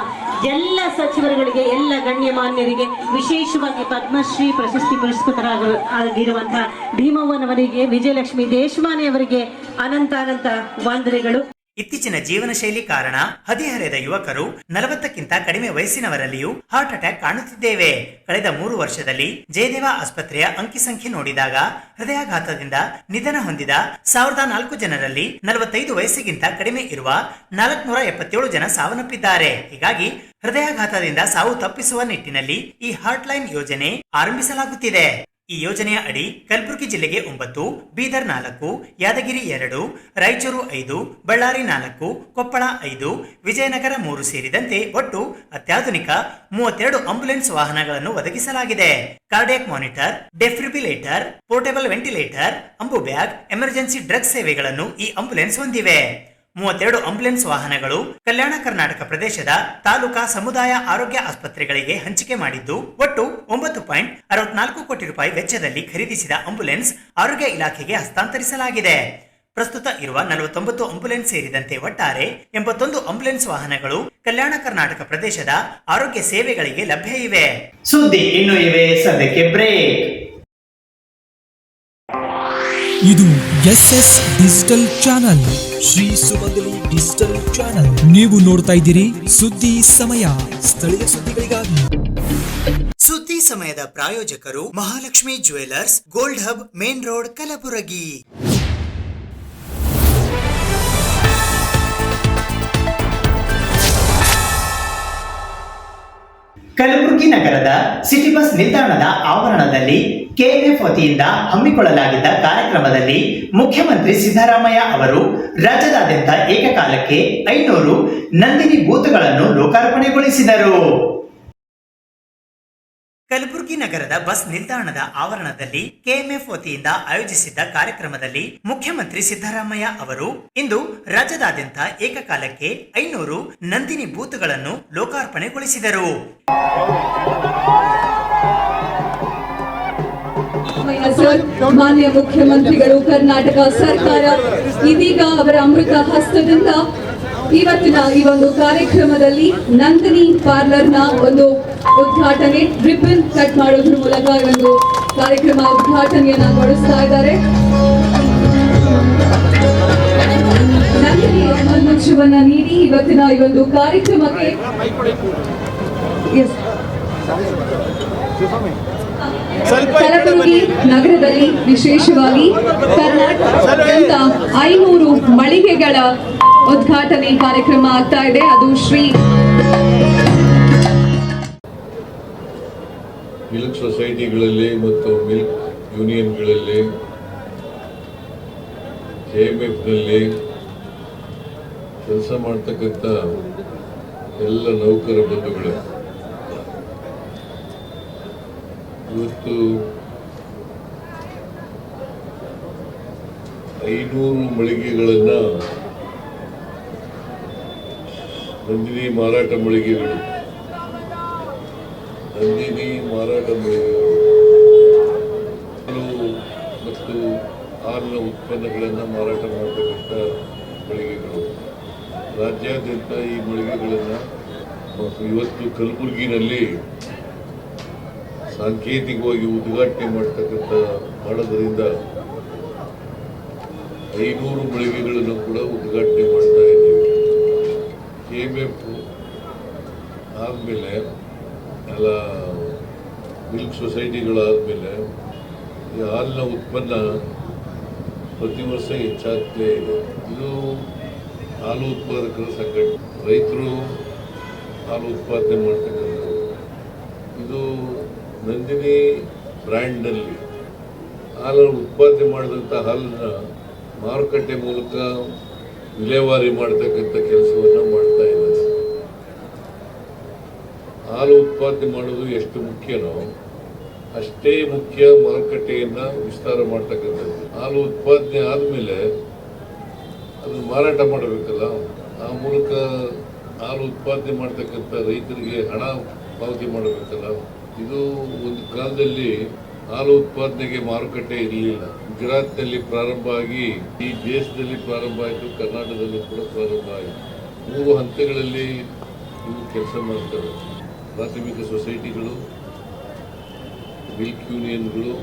ಎಲ್ಲ ಸಚಿವರುಗಳಿಗೆ, ಎಲ್ಲ ಗಣ್ಯಮಾನ್ಯರಿಗೆ, ವಿಶೇಷವಾಗಿ ಪದ್ಮಶ್ರೀ ಪ್ರಶಸ್ತಿ ಪುರಸ್ಕೃತರಾಗಿರುವಂತಹ ಭೀಮವ್ವನವರಿಗೆ, ವಿಜಯಲಕ್ಷ್ಮಿ ದೇಶಮಾನೆ ಅವರಿಗೆ ಅನಂತ ವಂದನೆಗಳು. ಇತ್ತೀಚಿನ ಜೀವನ ಶೈಲಿ ಕಾರಣ ಹದಿಹರೆಯದ ಯುವಕರು 40ಕ್ಕಿಂತ ಕಡಿಮೆ ವಯಸ್ಸಿನವರಲ್ಲಿಯೂ ಹಾರ್ಟ್ ಅಟ್ಯಾಕ್ ಕಾಣುತ್ತಿದ್ದೇವೆ. ಕಳೆದ 3 ವರ್ಷದಲ್ಲಿ ಜಯದೇವ ಆಸ್ಪತ್ರೆಯ ಅಂಕಿ ಸಂಖ್ಯೆ ನೋಡಿದಾಗ ಹೃದಯಾಘಾತದಿಂದ ನಿಧನ ಹೊಂದಿದ 1004 ಜನರಲ್ಲಿ 45 ವಯಸ್ಸಿಗಿಂತ ಕಡಿಮೆ ಇರುವ 477 ಜನ ಸಾವನ್ನಪ್ಪಿದ್ದಾರೆ. ಹೀಗಾಗಿ ಹೃದಯಾಘಾತದಿಂದ ಸಾವು ತಪ್ಪಿಸುವ ನಿಟ್ಟಿನಲ್ಲಿ ಈ ಹಾಟ್ಲೈನ್ ಯೋಜನೆ ಆರಂಭಿಸಲಾಗುತ್ತಿದೆ. ಈ ಯೋಜನೆಯ ಅಡಿ ಕಲಬುರಗಿ ಜಿಲ್ಲೆಗೆ 9, ಬೀದರ್ 4, ಯಾದಗಿರಿ 2, ರಾಯಚೂರು 5, ಬಳ್ಳಾರಿ 4, ಕೊಪ್ಪಳ 5, ವಿಜಯನಗರ 3 ಸೇರಿದಂತೆ ಒಟ್ಟು ಅತ್ಯಾಧುನಿಕ 32 ಆಂಬ್ಯುಲೆನ್ಸ್ ವಾಹನಗಳನ್ನು ಒದಗಿಸಲಾಗಿದೆ. Cardiac monitor, defibrillator, portable ventilator, Ambu bag, emergency drug ಸೇವೆಗಳನ್ನು ಈ ಆಂಬ್ಯುಲೆನ್ಸ್ ಹೊಂದಿವೆ. 32 ಆಂಬ್ಯುಲೆನ್ಸ್ ವಾಹನಗಳು ಕಲ್ಯಾಣ ಕರ್ನಾಟಕ ಪ್ರದೇಶದ ತಾಲೂಕಾ ಸಮುದಾಯ ಆರೋಗ್ಯ ಆಸ್ಪತ್ರೆಗಳಿಗೆ ಹಂಚಿಕೆ ಮಾಡಿದ್ದು, ಒಟ್ಟು 9.64 ಕೋಟಿ ರೂಪಾಯಿ ವೆಚ್ಚದಲ್ಲಿ ಖರೀದಿಸಿದ ಆಂಬ್ಯುಲೆನ್ಸ್ ಆರೋಗ್ಯ ಇಲಾಖೆಗೆ ಹಸ್ತಾಂತರಿಸಲಾಗಿದೆ. ಪ್ರಸ್ತುತ ಇರುವ 49 ಆಂಬ್ಯುಲೆನ್ಸ್ ಸೇರಿದಂತೆ ಒಟ್ಟಾರೆ 81 ಆಂಬ್ಯುಲೆನ್ಸ್ ವಾಹನಗಳು ಕಲ್ಯಾಣ ಕರ್ನಾಟಕ ಪ್ರದೇಶದ ಆರೋಗ್ಯ ಸೇವೆಗಳಿಗೆ ಲಭ್ಯ ಇವೆ. ಸುದ್ದಿ ಇನ್ನೂ ಇವೆ, ಸದ್ಯಕ್ಕೆ ಬ್ರೇಕ್. ಇದು SS ಡಿಜಿಟಲ್ ಚಾನಲ್, ಶ್ರೀ ಸುಮಂಗಲಿ ಡಿಜಿಟಲ್ ಚಾನಲ್. ನೀವು ನೋಡ್ತಾ ಇದ್ದೀರಿ ಸುದ್ದಿ ಸಮಯ, ಸ್ಥಳೀಯ ಸುದ್ದಿಗಳಿಗಾಗಿ. ಸುದ್ದಿ ಸಮಯದ ಪ್ರಾಯೋಜಕರು Mahalakshmi jewellers, gold hub, main road, Kalaburagi. Kalaburagi ನಗರದ ಸಿಟಿ ಬಸ್ ನಿಲ್ದಾಣದ ಆವರಣದಲ್ಲಿ ಕೆಎಂಎಫ್ ವತಿಯಿಂದ ಹಮ್ಮಿಕೊಳ್ಳಲಾಗಿದ್ದ ಕಾರ್ಯಕ್ರಮದಲ್ಲಿ ಮುಖ್ಯಮಂತ್ರಿ ಸಿದ್ದರಾಮಯ್ಯ ಅವರು ರಾಜ್ಯದಾದ್ಯಂತ ಏಕಕಾಲಕ್ಕೆ 500 ನಂದಿನಿ ಬೂತ್ಗಳನ್ನು ಲೋಕಾರ್ಪಣೆಗೊಳಿಸಿದರು. ಕಲಬುರಗಿ ನಗರದ ಬಸ್ ನಿಲ್ದಾಣದ ಆವರಣದಲ್ಲಿ ಕೆಎಂಎಫ್ ವತಿಯಿಂದ ಆಯೋಜಿಸಿದ್ದ ಕಾರ್ಯಕ್ರಮದಲ್ಲಿ ಮುಖ್ಯಮಂತ್ರಿ ಸಿದ್ದರಾಮಯ್ಯ ಅವರು ಇಂದು ರಾಜ್ಯದಾದ್ಯಂತ ಏಕಕಾಲಕ್ಕೆ 500 ನಂದಿನಿ ಬೂತ್ಗಳನ್ನು ಲೋಕಾರ್ಪಣೆಗೊಳಿಸಿದರು. ಮಾನ್ಯ ಮುಖ್ಯಮಂತ್ರಿಗಳು, ಕರ್ನಾಟಕ ಸರ್ಕಾರ ಇದೀಗ ಅವರ ಅಮೃತ ಹಸ್ತದಿಂದ ಇವತ್ತಿನ ಈ ಒಂದು ಕಾರ್ಯಕ್ರಮದಲ್ಲಿ ನಂದಿನಿ ಪಾರ್ಲರ್ನ ಒಂದು ಉದ್ಘಾಟನೆ, ರಿಬ್ಬನ್ ಕಟ್ ಮಾಡೋದ್ರ ಮೂಲಕ ಈ ಒಂದು ಕಾರ್ಯಕ್ರಮ ಉದ್ಘಾಟನೆಯನ್ನ ಗೊಳಿಸ್ತಾ ಇದ್ದಾರೆ. ನಂದಿನಿ ಮುಚ್ಚುವನ್ನ ನೀಡಿ ಇವತ್ತಿನ ಈ ಒಂದು ಕಾರ್ಯಕ್ರಮಕ್ಕೆ ಕಲಬುರಗಿ ನಗರದಲ್ಲಿ ವಿಶೇಷವಾಗಿ ಕರ್ನಾಟಕದ 500 ಮಳಿಗೆಗಳ ಉದ್ಘಾಟನೆ ಕಾರ್ಯಕ್ರಮ ಆಗ್ತಾ ಇದೆ. ಅದು ಶ್ರೀ ಮಿಲ್ಕ್ ಸೊಸೈಟಿಗಳಲ್ಲಿ ಮತ್ತು ಮಿಲ್ಕ್ ಯೂನಿಯನ್ಗಳಲ್ಲಿ ಕೆಎಂಎಫ್ನಲ್ಲಿ ಕೆಲಸ ಮಾಡ್ತಕ್ಕಂಥ ಎಲ್ಲ ನೌಕರ ಬಂಧುಗಳು, ಇವತ್ತು 500 ಮಳಿಗೆಗಳನ್ನು ನಂದಿನಿ ಮಾರಾಟ ಮಳಿಗೆಗಳು ಮತ್ತು ಹಾಲಿನ ಉತ್ಪನ್ನಗಳನ್ನು ಮಾರಾಟ ಮಾಡತಕ್ಕಂಥ ಮಳಿಗೆಗಳು ರಾಜ್ಯಾದ್ಯಂತ ಈ ಮಳಿಗೆಗಳನ್ನು ಇವತ್ತು ಕಲಬುರಗಿನಲ್ಲಿ ಸಾಂಕೇತಿಕವಾಗಿ ಉದ್ಘಾಟನೆ ಮಾಡೋದ್ರಿಂದ 500 ಮಳಿಗೆಗಳನ್ನು ಕೂಡ ಉದ್ಘಾಟನೆ ಮಾಡ್ತಾ ಇದ್ದೀವಿ. ಕೆಎಂಎಫ್ ಆದಮೇಲೆ ಎಲ್ಲ ಮಿಲ್ಕ್ ಸೊಸೈಟಿಗಳಾದಮೇಲೆ ಈ ಹಾಲಿನ ಉತ್ಪನ್ನ ಪ್ರತಿ ವರ್ಷ ಹೆಚ್ಚಾಗ್ತಲೇ ಇದೆ. ಇದು ಹಾಲು ಉತ್ಪಾದಕರ ಸಂಘಟನೆ, ರೈತರು ಹಾಲು ಉತ್ಪಾದನೆ ಮಾಡ್ತಕ್ಕಂಥದ್ದು. ಇದು ನಂದಿನಿ ಬ್ರ್ಯಾಂಡ್ನಲ್ಲಿ ಹಾಲನ್ನು ಉತ್ಪಾದನೆ ಮಾಡಿದಂಥ ಹಾಲನ್ನು ಮಾರುಕಟ್ಟೆ ಮೂಲಕ ವಿಲೇವಾರಿ ಮಾಡ್ತಕ್ಕಂಥ ಕೆಲಸವನ್ನು ಮಾಡ್ತಾ ಇದ್ದಾರೆ. ಹಾಲು ಉತ್ಪಾದನೆ ಮಾಡೋದು ಎಷ್ಟು ಮುಖ್ಯನೋ ಅಷ್ಟೇ ಮುಖ್ಯ ಮಾರುಕಟ್ಟೆಯನ್ನು ವಿಸ್ತಾರ ಮಾಡ್ತಕ್ಕಂಥದ್ದು. ಹಾಲು ಉತ್ಪಾದನೆ ಆದಮೇಲೆ ಅದನ್ನು ಮಾರಾಟ ಮಾಡಬೇಕಲ್ಲ, ಆ ಮೂಲಕ ಹಾಲು ಉತ್ಪಾದನೆ ಮಾಡ್ತಕ್ಕಂಥ ರೈತರಿಗೆ ಹಣ ಪಾವತಿ ಮಾಡಬೇಕಲ್ಲ. ಇದು ಒಂದು ಕಾಲದಲ್ಲಿ ಹಾಲು ಉತ್ಪಾದನೆಗೆ ಮಾರುಕಟ್ಟೆ ಇರಲಿಲ್ಲ. ಗುಜರಾತ್ನಲ್ಲಿ ಪ್ರಾರಂಭ ಆಗಿ ಈ ದೇಶದಲ್ಲಿ ಪ್ರಾರಂಭ ಆಯಿತು, ಕರ್ನಾಟಕದಲ್ಲೂ ಕೂಡ ಪ್ರಾರಂಭ ಆಯಿತು. 3 ಹಂತಗಳಲ್ಲಿ ಇವು ಕೆಲಸ ಮಾಡ್ತಾರೆ. ಪ್ರಾಥಮಿಕ ಸೊಸೈಟಿಗಳು, ಮಿಲ್ಕ್ ಯೂನಿಯನ್ಗಳು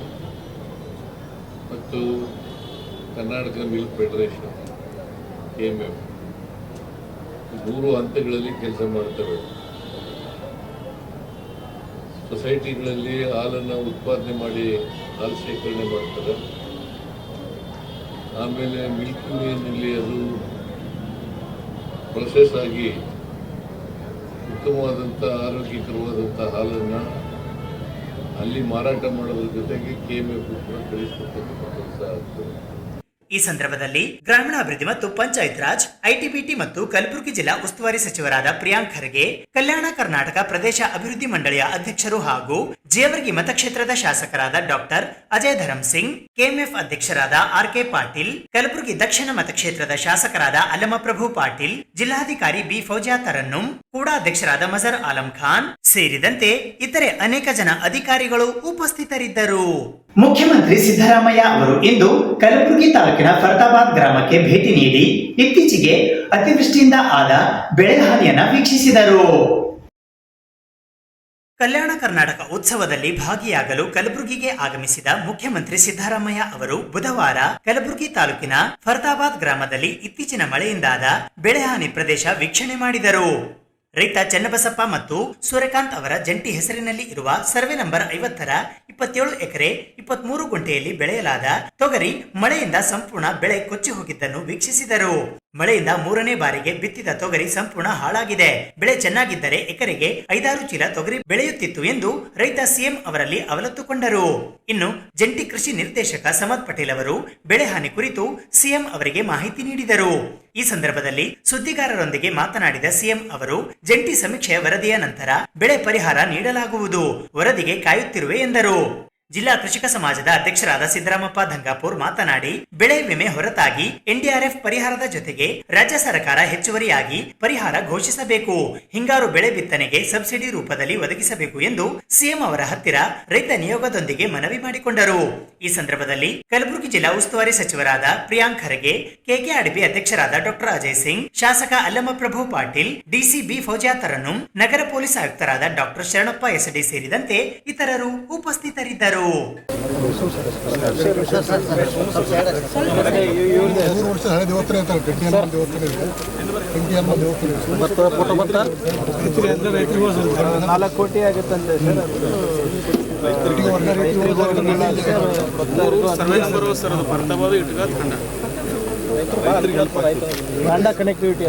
ಮತ್ತು ಕರ್ನಾಟಕ ಮಿಲ್ಕ್ ಫೆಡರೇಷನ್ ಕೆಎಂಎಫ್, 3 ಹಂತಗಳಲ್ಲಿ ಕೆಲಸ ಮಾಡ್ತವೆ. ಸೊಸೈಟಿಗಳಲ್ಲಿ ಹಾಲನ್ನು ಉತ್ಪಾದನೆ ಮಾಡಿ ಹಾಲು ಶೇಖರಣೆ ಮಾಡ್ತಾರೆ. ಆಮೇಲೆ ಮಿಲ್ಕ್ ಯೂನಿಯನ್ನಲ್ಲಿ ಅದು ಪ್ರೊಸೆಸ್ ಆಗಿ ಉತ್ತಮವಾದಂಥ ಆರೋಗ್ಯಕರವಾದಂಥ ಹಾಲನ್ನು ಅಲ್ಲಿ ಮಾರಾಟ ಮಾಡೋದ್ರ ಜೊತೆಗೆ ಕೆಎಂಎಫ್ ಕೂಡ ಕಳಿಸಿಕೊಡ್ತಕ್ಕಂಥ ಕೆಲಸ ಆಗ್ತದೆ. ಈ ಸಂದರ್ಭದಲ್ಲಿ ಗ್ರಾಮೀಣಾಭಿವೃದ್ಧಿ ಮತ್ತು ಪಂಚಾಯತ್ ರಾಜ್, ಐಟಿಬಿಟಿ ಮತ್ತು ಕಲಬುರಗಿ ಜಿಲ್ಲಾ ಉಸ್ತುವಾರಿ ಸಚಿವರಾದ ಪ್ರಿಯಾಂಕ್ ಖರ್ಗೆ, ಕಲ್ಯಾಣ ಕರ್ನಾಟಕ ಪ್ರದೇಶ ಅಭಿವೃದ್ಧಿ ಮಂಡಳಿಯ ಅಧ್ಯಕ್ಷರು ಹಾಗೂ ಜೇವರ್ಗಿ ಮತಕ್ಷೇತ್ರದ ಶಾಸಕರಾದ ಡಾಕ್ಟರ್ ಅಜಯ್ ಧರಮ್ ಸಿಂಗ್, ಕೆಎಂಎಫ್ ಅಧ್ಯಕ್ಷರಾದ ಆರ್.ಕೆ. ಪಾಟೀಲ್, ಕಲಬುರಗಿ ದಕ್ಷಿಣ ಮತಕ್ಷೇತ್ರದ ಶಾಸಕರಾದ ಅಲ್ಲಮಪ್ರಭು ಪಾಟೀಲ್, ಜಿಲ್ಲಾಧಿಕಾರಿ ಬಿ. ಫೌಜಿಯಾ ತರನ್ನುಂ, ಕೂಡ ಅಧ್ಯಕ್ಷರಾದ ಮಜರ್ ಆಲಂ ಖಾನ್ ಸೇರಿದಂತೆ ಇತರೆ ಅನೇಕ ಜನ ಅಧಿಕಾರಿಗಳು ಉಪಸ್ಥಿತರಿದ್ದರು. ಮುಖ್ಯಮಂತ್ರಿ ಸಿದ್ದರಾಮಯ್ಯ ಅವರು ಇಂದು ಕಲಬುರಗಿ ತಾಲೂಕಿನ ಫರ್ದಾಬಾದ್ ಗ್ರಾಮಕ್ಕೆ ಭೇಟಿ ನೀಡಿ ಇತ್ತೀಚೆಗೆ ಅತಿವೃಷ್ಟಿಯಿಂದ ಆದ ಬೆಳೆ ಹಾನಿಯನ್ನ ವೀಕ್ಷಿಸಿದರು. ಕಲ್ಯಾಣ ಕರ್ನಾಟಕ ಉತ್ಸವದಲ್ಲಿ ಭಾಗಿಯಾಗಲು ಕಲಬುರಗಿಗೆ ಆಗಮಿಸಿದ ಮುಖ್ಯಮಂತ್ರಿ ಸಿದ್ದರಾಮಯ್ಯ ಅವರು ಬುಧವಾರ ಕಲಬುರಗಿ ತಾಲೂಕಿನ ಫರ್ದಾಬಾದ್ ಗ್ರಾಮದಲ್ಲಿ ಇತ್ತೀಚಿನ ಮಳೆಯಿಂದಾದ ಬೆಳೆಹಾನಿ ಪ್ರದೇಶ ವೀಕ್ಷಣೆ ಮಾಡಿದರು. ರೈತ ಚನ್ನಬಸಪ್ಪ ಮತ್ತು ಸೂರ್ಯಕಾಂತ್ ಅವರ ಜಂಟಿ ಹೆಸರಿನಲ್ಲಿ ಇರುವ ಸರ್ವೆ ನಂಬರ್ 50ರ 27 ಎಕರೆ 23 ಗುಂಟೆಯಲ್ಲಿ ಬೆಳೆಯಲಾದ ತೊಗರಿ ಮಳೆಯಿಂದ ಸಂಪೂರ್ಣ ಬೆಳೆ ಕೊಚ್ಚಿ ಹೋಗಿದ್ದನ್ನು ವೀಕ್ಷಿಸಿದರು. ಮಳೆಯಿಂದ 3ನೇ ಬಾರಿಗೆ ಬಿತ್ತಿದ ತೊಗರಿ ಸಂಪೂರ್ಣ ಹಾಳಾಗಿದೆ. ಬೆಳೆ ಚೆನ್ನಾಗಿದ್ದರೆ ಎಕರೆಗೆ 5-6 ಚೀಲ ತೊಗರಿ ಬೆಳೆಯುತ್ತಿತ್ತು ಎಂದು ರೈತ ಸಿಎಂ ಅವರಲ್ಲಿ ಅವಲತ್ತುಕೊಂಡರು. ಇನ್ನು ಜಂಟಿ ಕೃಷಿ ನಿರ್ದೇಶಕ ಸಮದ್ ಪಟೇಲ್ ಅವರು ಬೆಳೆ ಹಾನಿ ಕುರಿತು ಸಿಎಂ ಅವರಿಗೆ ಮಾಹಿತಿ ನೀಡಿದರು. ಈ ಸಂದರ್ಭದಲ್ಲಿ ಸುದ್ದಿಗಾರರೊಂದಿಗೆ ಮಾತನಾಡಿದ ಸಿಎಂ ಅವರು ಜಂಟಿ ಸಮೀಕ್ಷೆಯ ವರದಿಯ ನಂತರ ಬೆಳೆ ಪರಿಹಾರ ನೀಡಲಾಗುವುದು, ವರದಿಗೆ ಕಾಯುತ್ತಿರುವೆ ಎಂದರು. ಜಿಲ್ಲಾ ಕೃಷಿಕ ಸಮಾಜದ ಅಧ್ಯಕ್ಷರಾದ ಸಿದ್ದರಾಮಪ್ಪ ದಂಗಾಪುರ್ ಮಾತನಾಡಿ, ಬೆಳೆ ವಿಮೆ ಹೊರತಾಗಿ ಎನ್ಡಿಆರ್ಎಫ್ ಪರಿಹಾರದ ಜೊತೆಗೆ ರಾಜ್ಯ ಸರ್ಕಾರ ಹೆಚ್ಚುವರಿಯಾಗಿ ಪರಿಹಾರ ಘೋಷಿಸಬೇಕು, ಹಿಂಗಾರು ಬೆಳೆ ಬಿತ್ತನೆಗೆ ಸಬ್ಸಿಡಿ ರೂಪದಲ್ಲಿ ಒದಗಿಸಬೇಕು ಎಂದು ಸಿಎಂ ಅವರ ಹತ್ತಿರ ರೈತ ನಿಯೋಗದೊಂದಿಗೆ ಮನವಿ ಮಾಡಿಕೊಂಡರು. ಈ ಸಂದರ್ಭದಲ್ಲಿ ಕಲಬುರಗಿ ಜಿಲ್ಲಾ ಉಸ್ತುವಾರಿ ಸಚಿವರಾದ ಪ್ರಿಯಾಂಕ್ ಖರ್ಗೆ, ಕೆಕೆಆರ್ಡಿಬಿ ಅಧ್ಯಕ್ಷರಾದ ಡಾಕ್ಟರ್ ಅಜಯ್ ಸಿಂಗ್, ಶಾಸಕ ಅಲ್ಲಮಪ್ರಭು ಪಾಟೀಲ್, ಡಿಸಿಬಿ ಫೌಜಿಯಾ ತರನ್ನುಂ, ನಗರ ಪೊಲೀಸ್ ಆಯುಕ್ತರಾದ ಡಾಕ್ಟರ್ ಶರಣಪ್ಪ ಎಸ್ಡಿ ಸೇರಿದಂತೆ ಇತರರು ಉಪಸ್ಥಿತರಿದ್ದರು. ಕನೆಕ್ಟಿವಿಟಿ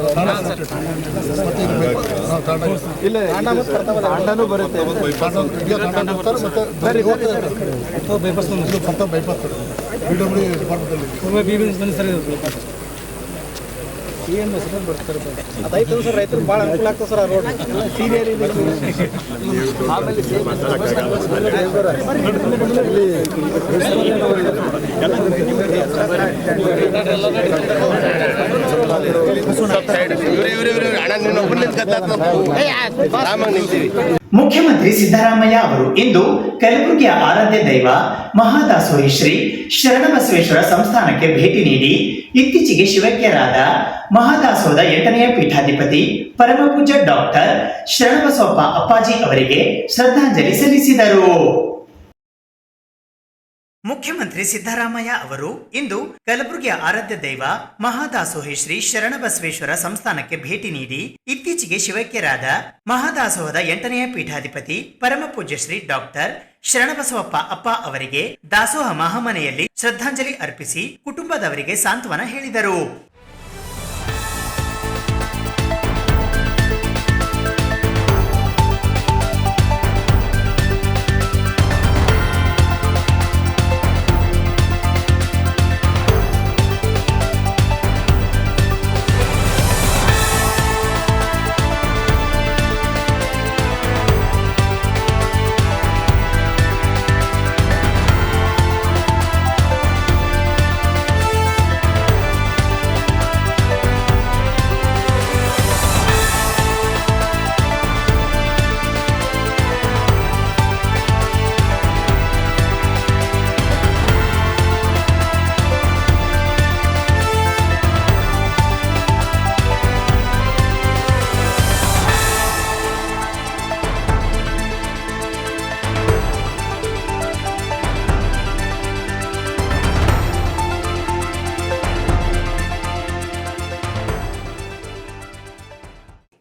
ಅದೈತೆ ಸರ್, ರೈತರು ಭಾಳ ಅನುಕೂಲ ಆಗ್ತದೆ ಸರ್. ಆ ರೋಡ್ ಸೀನಿಯರ್ ಆಮೇಲೆ ಮುಖ್ಯಮಂತ್ರಿ ಸಿದ್ದರಾಮಯ್ಯ ಅವರು ಇಂದು ಕಲಬುರಗಿಯ ಆರಾಧ್ಯ ದೈವ ಮಹಾದಾಸೋಹಿ ಶ್ರೀ ಶರಣಬಸವೇಶ್ವರ ಸಂಸ್ಥಾನಕ್ಕೆ ಭೇಟಿ ನೀಡಿ ಇತ್ತೀಚೆಗೆ ಶಿವೈಕ್ಯರಾದ ಮಹಾದಾಸೋಹದ 8ನೇ ಪೀಠಾಧಿಪತಿ ಪರಮಪೂಜ್ಯ ಡಾಕ್ಟರ್ ಶರಣಬಸವಪ್ಪ ಅಪ್ಪಾಜಿ ಅವರಿಗೆ ಶ್ರದ್ಧಾಂಜಲಿ ಸಲ್ಲಿಸಿದರು. ಮುಖ್ಯಮಂತ್ರಿ ಸಿದ್ದರಾಮಯ್ಯ ಅವರು ಇಂದು ಕಲಬುರಗಿಯ ಆರಾಧ್ಯ ದೈವ ಮಹಾದಾಸೋಹಿ ಶ್ರೀ ಶರಣಬಸವೇಶ್ವರ ಸಂಸ್ಥಾನಕ್ಕೆ ಭೇಟಿ ನೀಡಿ ಇತ್ತೀಚೆಗೆ ಶಿವೈಕ್ಯರಾದ ಮಹಾದಾಸೋಹದ 8ನೇ ಪೀಠಾಧಿಪತಿ ಪರಮಪೂಜ್ಯ ಶ್ರೀ ಡಾಕ್ಟರ್ ಶರಣಬಸವಪ್ಪ ಅಪ್ಪ ಅವರಿಗೆ ದಾಸೋಹ ಮಹಾಮನೆಯಲ್ಲಿ ಶ್ರದ್ಧಾಂಜಲಿ ಅರ್ಪಿಸಿ ಕುಟುಂಬದವರಿಗೆ ಸಾಂತ್ವನ ಹೇಳಿದರು.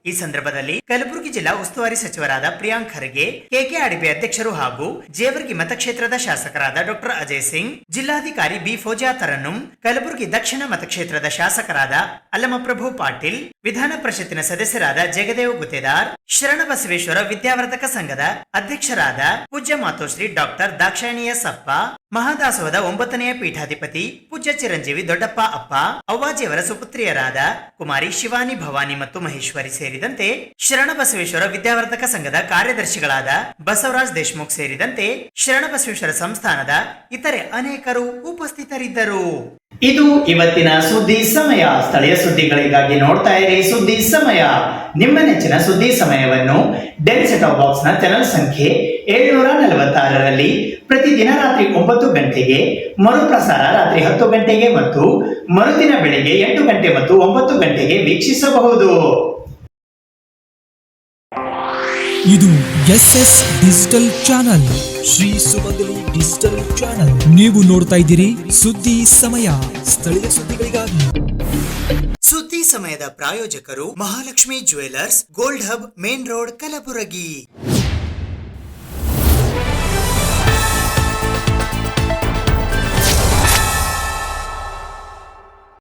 ಈ ಸಂದರ್ಭದಲ್ಲಿ ಕಲಬುರಗಿ ಜಿಲ್ಲಾ ಉಸ್ತುವಾರಿ ಸಚಿವರಾದ ಪ್ರಿಯಾಂಕ್ ಖರ್ಗೆ, ಕೆಕೆಆರ್ಡಿಬಿ ಅಧ್ಯಕ್ಷರು ಹಾಗೂ ಜೇವರ್ಗಿ ಮತಕ್ಷೇತ್ರದ ಶಾಸಕರಾದ ಡಾಕ್ಟರ್ ಅಜಯ್ ಸಿಂಗ್, ಜಿಲ್ಲಾಧಿಕಾರಿ ಬಿ ಫೌಜಿಯಾ ತರನ್ನುಂ, ಕಲಬುರಗಿ ದಕ್ಷಿಣ ಮತಕ್ಷೇತ್ರದ ಶಾಸಕರಾದ ಅಲ್ಲಮಪ್ರಭು ಪಾಟೀಲ್, ವಿಧಾನ ಪರಿಷತ್ತಿನ ಸದಸ್ಯರಾದ ಜಗದೇವ್ ಗುತ್ತೇದಾರ್, ಶರಣಬಸವೇಶ್ವರ ವಿದ್ಯಾವರ್ಧಕ ಸಂಘದ ಅಧ್ಯಕ್ಷರಾದ ಪೂಜ್ಯ ಮಾತೋಶ್ರೀ ಡಾಕ್ಟರ್ ದಾಕ್ಷಾಯಣಿಯ ಸಪ್ಪ, ಮಹಾದಾಸೋಹದ 9ನೇ ಪೀಠಾಧಿಪತಿ ಪೂಜ್ಯ ಚಿರಂಜೀವಿ ದೊಡ್ಡಪ್ಪ ಅಪ್ಪ, ಅವ್ವಾಜಿಯವರ ಸುಪುತ್ರಿಯರಾದ ಕುಮಾರಿ ಶಿವಾನಿ, ಭವಾನಿ ಮತ್ತು ಮಹೇಶ್ವರಿ ಸೇರಿದಂತೆ ಶರಣಬಸವೇಶ್ವರ ವಿದ್ಯಾವರ್ಧಕ ಸಂಘದ ಕಾರ್ಯದರ್ಶಿಗಳಾದ ಬಸವರಾಜ್ ದೇಶಮುಖ್ ಸೇರಿದಂತೆ ಶರಣಬಸವೇಶ್ವರ ಸಂಸ್ಥಾನದ ಇತರೆ ಅನೇಕರು ಉಪಸ್ಥಿತರಿದ್ದರು. ಇದು ಇವತ್ತಿನ ಸುದ್ದಿ ಸಮಯ. ಸ್ಥಳೀಯ ಸುದ್ದಿಗಳಿಗಾಗಿ ನೋಡ್ತಾ ಇರಿ ಸುದ್ದಿ ಸಮಯ. ನಿಮ್ಮ ನೆಚ್ಚಿನ ಸುದ್ದಿ ಸಮಯವನ್ನು ಡೆಲ್ ಸೆಟ್ ಆಫ್ ಬಾಕ್ಸ್ ನ ಚಾನೆಲ್ ಸಂಖ್ಯೆ 746ರಲ್ಲಿ ಪ್ರತಿದಿನ ರಾತ್ರಿ 9 ಗಂಟೆಗೆ, ಮರುಪ್ರಸಾರ ರಾತ್ರಿ 10 ಗಂಟೆಗೆ ಮತ್ತು ಮರುದಿನ ಬೆಳಿಗ್ಗೆ 8 ಗಂಟೆ ಮತ್ತು 9 ಗಂಟೆಗೆ ವೀಕ್ಷಿಸಬಹುದು. ಇದು ಎಸ್ಎಸ್ ಡಿಜಿಟಲ್ ಚಾನಲ್, ಶ್ರೀ ಸುಮಂಗಲಿ ಡಿಜಿಟಲ್ ಚಾನಲ್. ನೀವು ನೋಡ್ತಾ ಇದ್ದೀರಿ ಸುದ್ದಿ ಸಮಯ, ಸ್ಥಳೀಯ ಸುದ್ದಿಗಳಿಗಾಗಿ. ಸುದ್ದಿ ಸಮಯದ ಪ್ರಾಯೋಜಕರು Mahalakshmi jewellers, gold hub, main road, Kalaburagi.